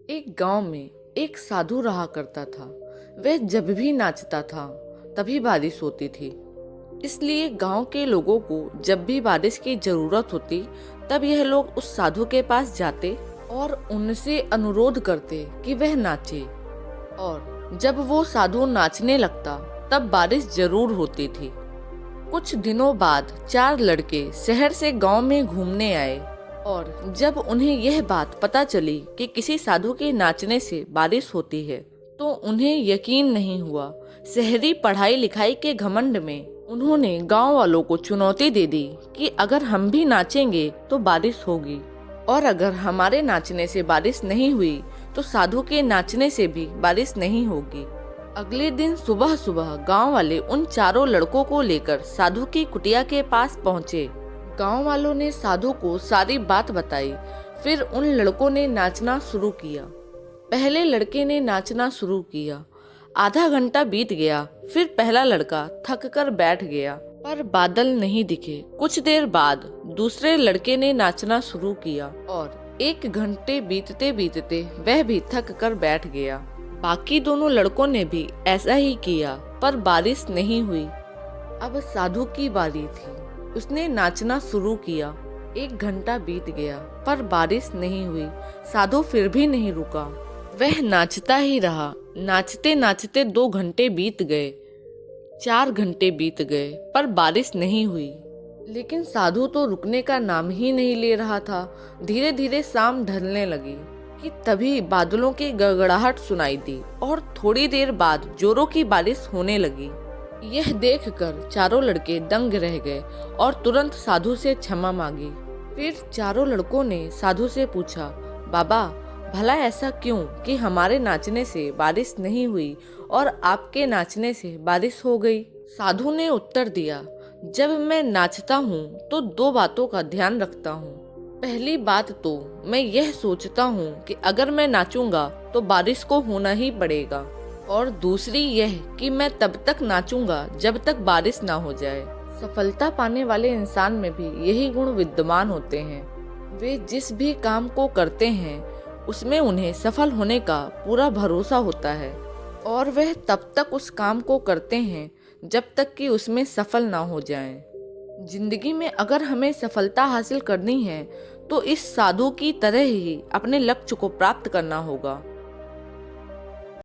एक गांव में एक साधु रहा करता था। वह जब भी नाचता था तभी बारिश होती थी। इसलिए गांव के लोगों को जब भी बारिश की जरूरत होती तब यह लोग उस साधु के पास जाते और उनसे अनुरोध करते कि वह नाचे। और जब वो साधु नाचने लगता तब बारिश जरूर होती थी। कुछ दिनों बाद 4 लड़के शहर से गांव में घूमने आए और जब उन्हें यह बात पता चली कि किसी साधु के नाचने से बारिश होती है तो उन्हें यकीन नहीं हुआ। शहरी पढ़ाई लिखाई के घमंड में उन्होंने गांव वालों को चुनौती दे दी कि अगर हम भी नाचेंगे तो बारिश होगी और अगर हमारे नाचने से बारिश नहीं हुई तो साधु के नाचने से भी बारिश नहीं होगी। अगले दिन सुबह सुबह गांव वाले उन चारों लड़कों को लेकर साधु की कुटिया के पास पहुंचे। गांव वालों ने साधु को सारी बात बताई। फिर उन लड़कों ने नाचना शुरू किया। पहले लड़के ने नाचना शुरू किया। आधा घंटा बीत गया। फिर पहला लड़का थक कर बैठ गया पर बादल नहीं दिखे। कुछ देर बाद दूसरे लड़के ने नाचना शुरू किया और 1 घंटे बीतते बीतते वह भी थक कर बैठ गया। बाकी दोनों लड़कों ने भी ऐसा ही किया पर बारिश नहीं हुई। अब साधु की बारी थी। उसने नाचना शुरू किया। 1 घंटा बीत गया पर बारिश नहीं हुई। साधु फिर भी नहीं रुका। वह नाचता ही रहा। नाचते नाचते 2 घंटे बीत गए। 4 घंटे बीत गए पर बारिश नहीं हुई। लेकिन साधु तो रुकने का नाम ही नहीं ले रहा था। धीरे धीरे शाम ढलने लगी कि तभी बादलों की गड़गड़ाहट सुनाई दी और थोड़ी देर बाद जोरों की बारिश होने लगी। यह देखकर चारों लड़के दंग रह गए और तुरंत साधु से क्षमा मांगी। फिर चारों लड़कों ने साधु से पूछा, बाबा भला ऐसा क्यों कि हमारे नाचने से बारिश नहीं हुई और आपके नाचने से बारिश हो गई? साधु ने उत्तर दिया, जब मैं नाचता हूँ तो 2 बातों का ध्यान रखता हूँ। पहली बात तो मैं यह सोचता हूँ कि अगर मैं नाचूंगा तो बारिश को होना ही पड़ेगा और दूसरी यह कि मैं तब तक नाचूंगा जब तक बारिश ना हो जाए। सफलता पाने वाले इंसान में भी यही गुण विद्यमान होते हैं। वे जिस भी काम को करते हैं उसमें उन्हें सफल होने का पूरा भरोसा होता है और वह तब तक उस काम को करते हैं जब तक कि उसमें सफल ना हो जाएं। जिंदगी में अगर हमें सफलता हासिल करनी है तो इस साधु की तरह ही अपने लक्ष्य को प्राप्त करना होगा।